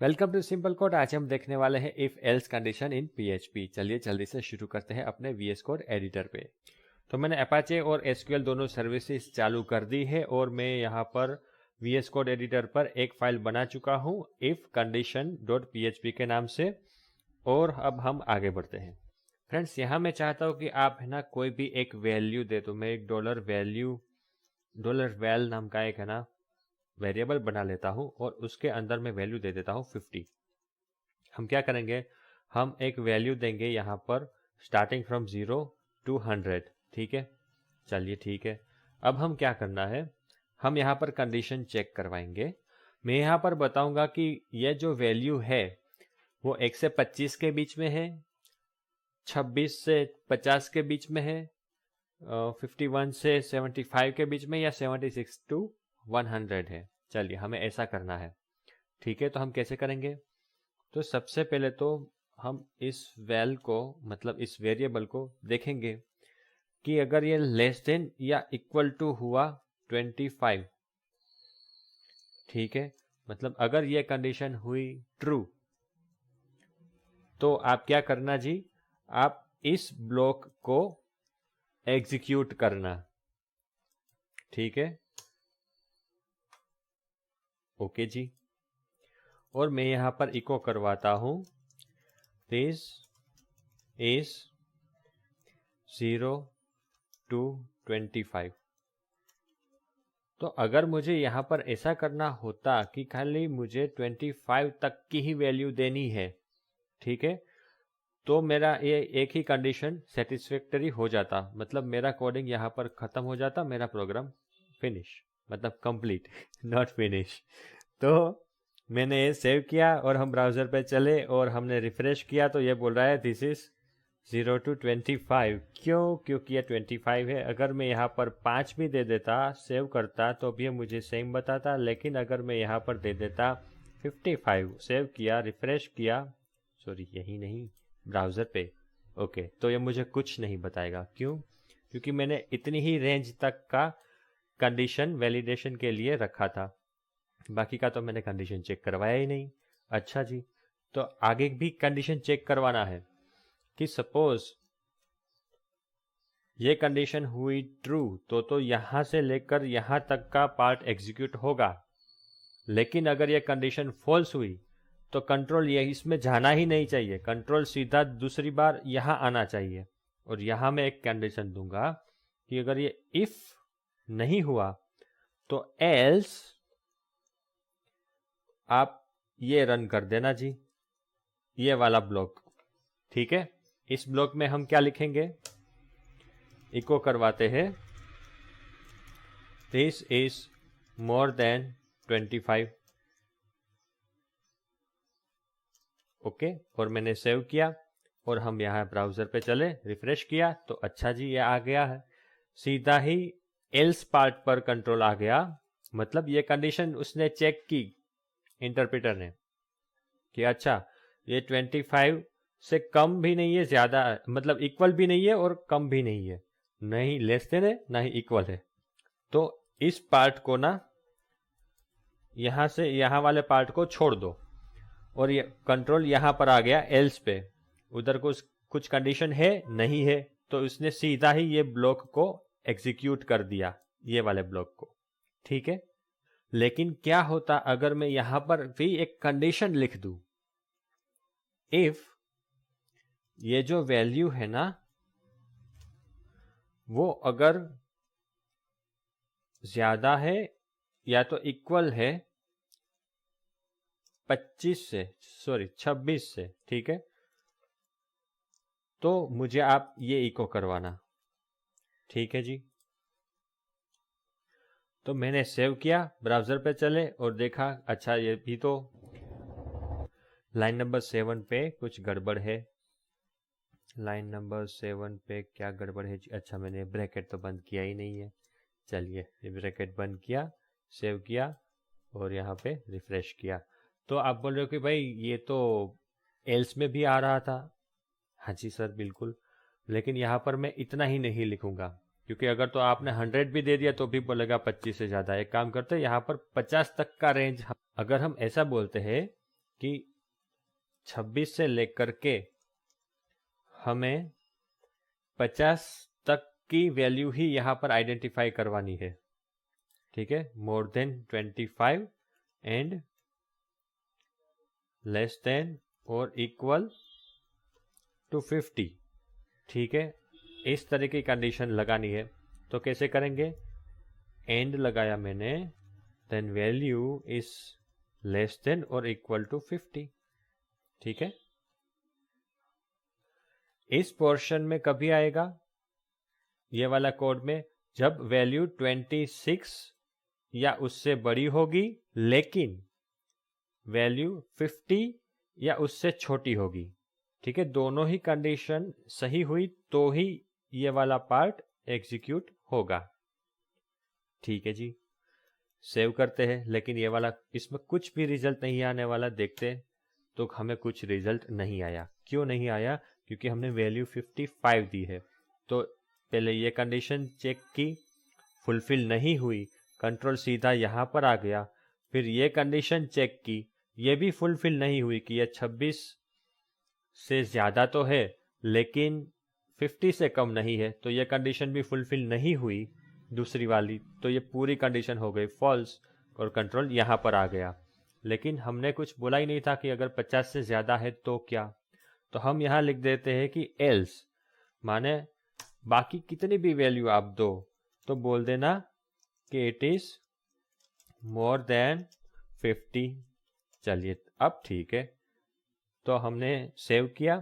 Welcome to simple code. आज हम देखने वाले हैं if else condition in PHP. चलिए जल्दी से शुरू करते हैं अपने वीएस कोड एडिटर पे। तो मैंने अपाचे और एसक्यूएल दोनों सर्विसेज चालू कर दी है और मैं यहाँ पर वीएस कोड एडिटर पर एक फाइल बना चुका हूँ इफ कंडीशन डॉट पीएचपी के नाम से। और अब हम आगे बढ़ते हैं। फ्रेंड्स, यहाँ मैं चाहता हूँ कि आप है ना कोई भी एक वैल्यू दे दो। मैं एक डॉलर वैल नाम का एक है ना वेरिएबल बना लेता हूं और उसके अंदर मैं वैल्यू दे देता हूं 50। हम क्या करेंगे, हम एक वैल्यू देंगे यहां पर स्टार्टिंग फ्रॉम 0 to 100। ठीक है, चलिए ठीक है। अब हम क्या करना है, हम यहां पर कंडीशन चेक करवाएंगे। मैं यहां पर बताऊंगा कि यह जो वैल्यू है वो 1 से 25 के बीच में है, 26 से 50 के बीच में है, 51 से 75 के बीच में, या 76 to 100 है। चलिए हमें ऐसा करना है। ठीक है, तो हम कैसे करेंगे? तो सबसे पहले तो हम इस वैल को मतलब इस वेरिएबल को देखेंगे कि अगर ये लेस देन या इक्वल टू हुआ 25। ठीक है, मतलब अगर ये कंडीशन हुई ट्रू तो आप क्या करना जी, आप इस ब्लॉक को एग्जीक्यूट करना। ठीक है, ओके जी। और मैं यहां पर इको करवाता हूं दिस इज 0 to 25। तो अगर मुझे यहां पर ऐसा करना होता कि खाली मुझे 25 तक की ही वैल्यू देनी है, ठीक है, तो मेरा ये एक ही कंडीशन सेटिस्फैक्टरी हो जाता, मतलब मेरा कोडिंग यहां पर खत्म हो जाता, मेरा प्रोग्राम फिनिश, मतलब कंप्लीट नॉट फिनिश। तो मैंने ये सेव किया और हम ब्राउजर पे चले और हमने रिफ्रेश किया तो ये बोल रहा है दिस इज 0 to 25। क्यों? क्योंकि ये 25 है। अगर मैं यहाँ पर 5 भी दे देता, सेव करता, तो भी मुझे सेम बताता, लेकिन अगर मैं यहाँ पर दे देता 55, सेव किया, रिफ्रेश किया, सॉरी यही नहीं, ब्राउजर पे, ओके, तो ये मुझे कुछ नहीं बताएगा। क्यों? क्योंकि मैंने इतनी ही रेंज तक का कंडीशन वैलिडेशन के लिए रखा था, बाकी का तो मैंने कंडीशन चेक करवाया ही नहीं। अच्छा जी, तो आगे भी कंडीशन चेक करवाना है कि सपोज ये कंडीशन हुई ट्रू तो यहां से लेकर यहां तक का पार्ट एग्जीक्यूट होगा। लेकिन अगर ये कंडीशन फॉल्स हुई तो कंट्रोल ये इसमें जाना ही नहीं चाहिए, कंट्रोल सीधा दूसरी बार यहां आना चाहिए। और यहां मैं एक कंडीशन दूंगा कि अगर ये इफ नहीं हुआ तो एल्स आप ये रन कर देना जी, ये वाला ब्लॉक। ठीक है, इस ब्लॉक में हम क्या लिखेंगे, इको करवाते हैं this is more than 25। Okay, और मैंने सेव किया और हम यहाँ ब्राउजर पे चले, रिफ्रेश किया तो अच्छा जी ये आ गया है। सीधा ही एल्स पार्ट पर कंट्रोल आ गया, मतलब ये कंडीशन उसने चेक की इंटरप्रेटर ने कि अच्छा ये 25 से कम भी नहीं है, ज्यादा मतलब इक्वल भी नहीं है और कम भी नहीं है, नहीं लेस देन है ना ही इक्वल है। तो इस पार्ट को ना यहां से यहां वाले पार्ट को छोड़ दो और ये कंट्रोल यहां पर आ गया एल्स पे। उधर कुछ कंडीशन है नहीं है, तो उसने सीधा ही ये ब्लॉक को एग्जीक्यूट कर दिया, ये वाले ब्लॉक को। ठीक है, लेकिन क्या होता अगर मैं यहां पर भी एक कंडीशन लिख दूं, इफ ये जो वैल्यू है ना वो अगर ज्यादा है या तो इक्वल है 26 से, ठीक है, तो मुझे आप ये इको करवाना। ठीक है जी, तो मैंने सेव किया, ब्राउजर पे चले और देखा अच्छा ये भी तो लाइन नंबर 7 पे कुछ गड़बड़ है। लाइन नंबर 7 पे क्या गड़बड़ है? अच्छा मैंने ब्रैकेट तो बंद किया ही नहीं है। चलिए ये ब्रैकेट बंद किया, सेव किया और यहाँ पे रिफ्रेश किया। तो आप बोल रहे हो कि भाई ये तो एल्स में भी आ रहा था। हाँ जी सर बिल्कुल, लेकिन यहाँ पर मैं इतना ही नहीं लिखूंगा, क्योंकि अगर तो आपने 100 भी दे दिया तो भी बोलेगा 25 से ज्यादा। एक काम करते हैं यहाँ पर 50 तक का रेंज। अगर हम ऐसा बोलते हैं कि 26 से लेकर के हमें 50 तक की वैल्यू ही यहाँ पर आइडेंटिफाई करवानी है, ठीक है। मोर देन 25 एंड लेस देन और इक्वल टू 50, ठीक है। इस तरह की कंडीशन लगानी है। तो कैसे करेंगे? एंड लगाया मैंने, then value is less than और इक्वल टू 50, ठीक है। इस पोर्शन में कभी आएगा ये वाला कोड में जब वैल्यू 26 या उससे बड़ी होगी लेकिन वैल्यू 50 या उससे छोटी होगी, ठीक है। दोनों ही कंडीशन सही हुई तो ही ये वाला पार्ट एग्जीक्यूट होगा, ठीक है जी। सेव करते हैं, लेकिन ये वाला इसमें कुछ भी रिजल्ट नहीं आने वाला। देखते हैं तो हमें कुछ रिजल्ट नहीं आया। क्यों नहीं आया? क्योंकि हमने वैल्यू 55 दी है। तो पहले ये कंडीशन चेक की, फुलफिल नहीं हुई, कंट्रोल सीधा यहाँ पर आ गया। फिर ये कंडीशन चेक की, ये भी फुलफिल नहीं हुई कि ये 26 से ज़्यादा तो है लेकिन 50 से कम नहीं है, तो ये कंडीशन भी फुलफिल नहीं हुई दूसरी वाली। तो ये पूरी कंडीशन हो गई फॉल्स और कंट्रोल यहाँ पर आ गया। लेकिन हमने कुछ बोला ही नहीं था कि अगर 50 से ज़्यादा है तो क्या। तो हम यहाँ लिख देते हैं कि एल्स, माने बाकी कितनी भी वैल्यू आप दो तो बोल देना कि इट इज मोर देन 50। चलिए अब ठीक है। तो हमने सेव किया,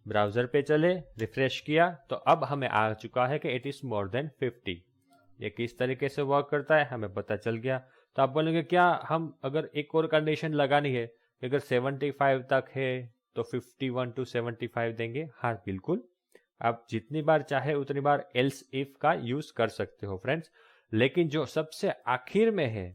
ब्राउजर पे चले, रिफ्रेश किया, तो अब हमें आ चुका है कि इट इज मोर देन 50। ये किस तरीके से वर्क करता है हमें पता चल गया। तो आप बोलेंगे क्या हम अगर एक और कंडीशन लगानी है, अगर 75 तक है तो 51 to 75 देंगे? हाँ बिल्कुल, आप जितनी बार चाहे उतनी बार एल्स इफ का यूज कर सकते हो फ्रेंड्स। लेकिन जो सबसे आखिर में है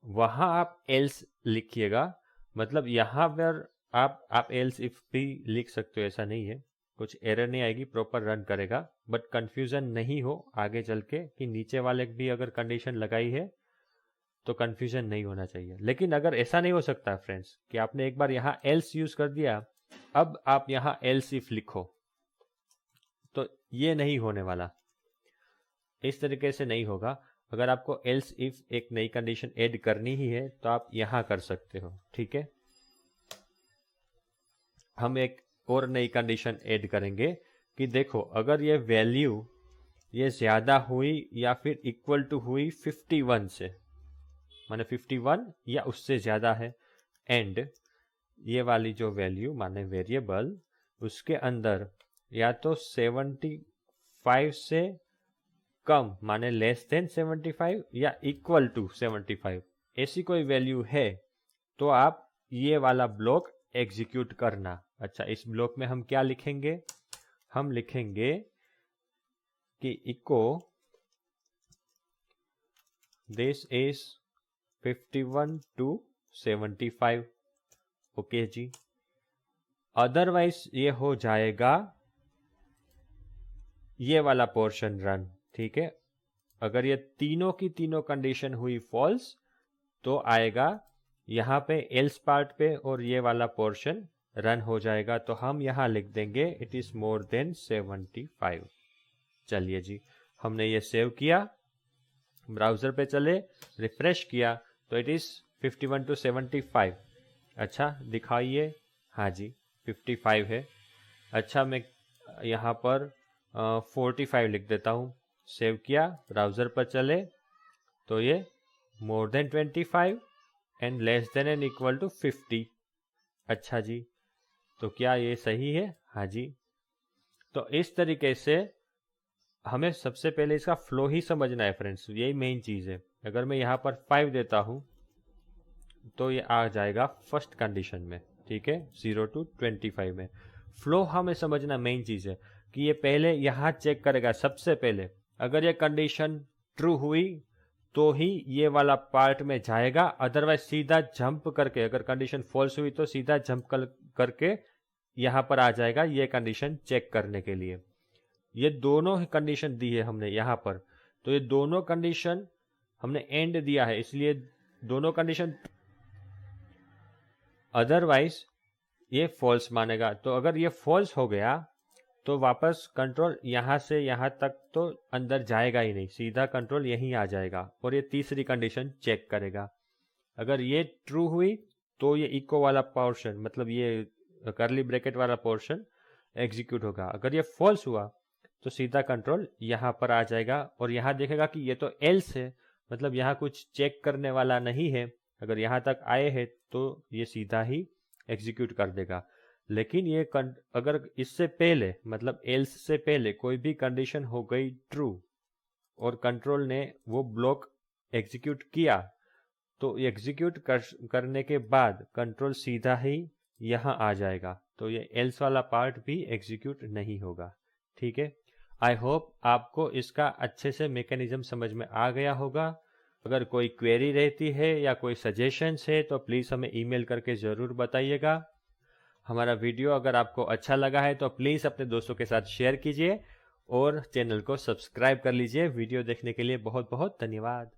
वहां आप एल्स लिखिएगा। मतलब यहाँ पर आप एल्स इफ भी लिख सकते हो, ऐसा नहीं है, कुछ एरर नहीं आएगी, प्रॉपर रन करेगा। बट कंफ्यूजन नहीं हो आगे चल के कि नीचे वाले भी अगर कंडीशन लगाई है तो कंफ्यूजन नहीं होना चाहिए। लेकिन अगर ऐसा नहीं हो सकता फ्रेंड्स कि आपने एक बार यहाँ एल्स यूज कर दिया, अब आप यहाँ एल्स इफ लिखो, तो ये नहीं होने वाला, इस तरीके से नहीं होगा। अगर आपको एल्स इफ एक नई कंडीशन ऐड करनी ही है तो आप यहाँ कर सकते हो, ठीक है। हम एक और नई कंडीशन ऐड करेंगे कि देखो अगर ये वैल्यू ये ज्यादा हुई या फिर इक्वल टू हुई 51 से, माने 51 या उससे ज्यादा है, एंड ये वाली जो वैल्यू माने वेरिएबल उसके अंदर या तो 75 से कम माने लेस देन 75 या इक्वल टू 75 ऐसी कोई वैल्यू है तो आप ये वाला ब्लॉक एग्जीक्यूट करना। अच्छा, इस ब्लॉक में हम क्या लिखेंगे? हम लिखेंगे कि इको दिस इज 51 to 75। ओके जी। अदरवाइज ये हो जाएगा ये वाला पोर्शन रन, ठीक है। अगर ये तीनों की तीनों कंडीशन हुई फॉल्स तो आएगा यहाँ पे एल्स पार्ट पे और ये वाला पोर्शन रन हो जाएगा। तो हम यहाँ लिख देंगे इट इज मोर देन 75। चलिए जी, हमने ये सेव किया, ब्राउजर पे चले, रिफ्रेश किया तो इट इज 51 to 75। अच्छा दिखाइए, हाँ जी 55 है। अच्छा मैं यहाँ पर 45 लिख देता हूँ। सेव किया, ब्राउजर पर चले तो ये more than 25 and less than and equal to 50। अच्छा जी, तो क्या ये सही है? हाँ जी। तो इस तरीके से हमें सबसे पहले इसका फ्लो ही समझना है फ्रेंड्स, यही मेन चीज़ है। अगर मैं यहाँ पर 5 देता हूँ तो ये आ जाएगा फर्स्ट कंडीशन में, ठीक है, 0 to 25 में। फ्लो हमें समझना मेन चीज़ है कि ये पहले यहाँ चेक करेगा सबसे पहले। अगर ये कंडीशन ट्रू हुई तो ही ये वाला पार्ट में जाएगा, अदरवाइज सीधा जंप करके, अगर कंडीशन फॉल्स हुई तो सीधा जंप करके यहाँ पर आ जाएगा ये कंडीशन चेक करने के लिए। ये दोनों ही कंडीशन दी है हमने यहाँ पर, तो ये दोनों कंडीशन हमने एंड दिया है, इसलिए दोनों कंडीशन अदरवाइज ये फॉल्स मानेगा। तो अगर ये फॉल्स हो गया तो वापस कंट्रोल यहाँ से यहाँ तक तो अंदर जाएगा ही नहीं, सीधा कंट्रोल यहीं आ जाएगा और ये तीसरी कंडीशन चेक करेगा। अगर ये ट्रू हुई तो ये इको वाला पोर्शन, मतलब ये करली ब्रैकेट वाला पोर्शन एग्जीक्यूट होगा। अगर ये फॉल्स हुआ तो सीधा कंट्रोल यहाँ पर आ जाएगा और यहाँ देखेगा कि ये तो एल्स है, मतलब यहाँ कुछ चेक करने वाला नहीं है। अगर यहाँ तक आए हैं तो ये सीधा ही एग्जीक्यूट कर देगा। लेकिन ये अगर इससे पहले, मतलब एल्स से पहले कोई भी कंडीशन हो गई ट्रू और कंट्रोल ने वो ब्लॉक एग्जीक्यूट किया, तो एग्जीक्यूट करने के बाद कंट्रोल सीधा ही यहाँ आ जाएगा, तो ये एल्स वाला पार्ट भी एग्जीक्यूट नहीं होगा। ठीक है, आई होप आपको इसका अच्छे से मैकेनिज्म समझ में आ गया होगा। अगर कोई क्वेरी रहती है या कोई सजेशंस है तो प्लीज़ हमें ईमेल करके ज़रूर बताइएगा। हमारा वीडियो अगर आपको अच्छा लगा है तो प्लीज़ अपने दोस्तों के साथ शेयर कीजिए और चैनल को सब्सक्राइब कर लीजिए। वीडियो देखने के लिए बहुत बहुत धन्यवाद।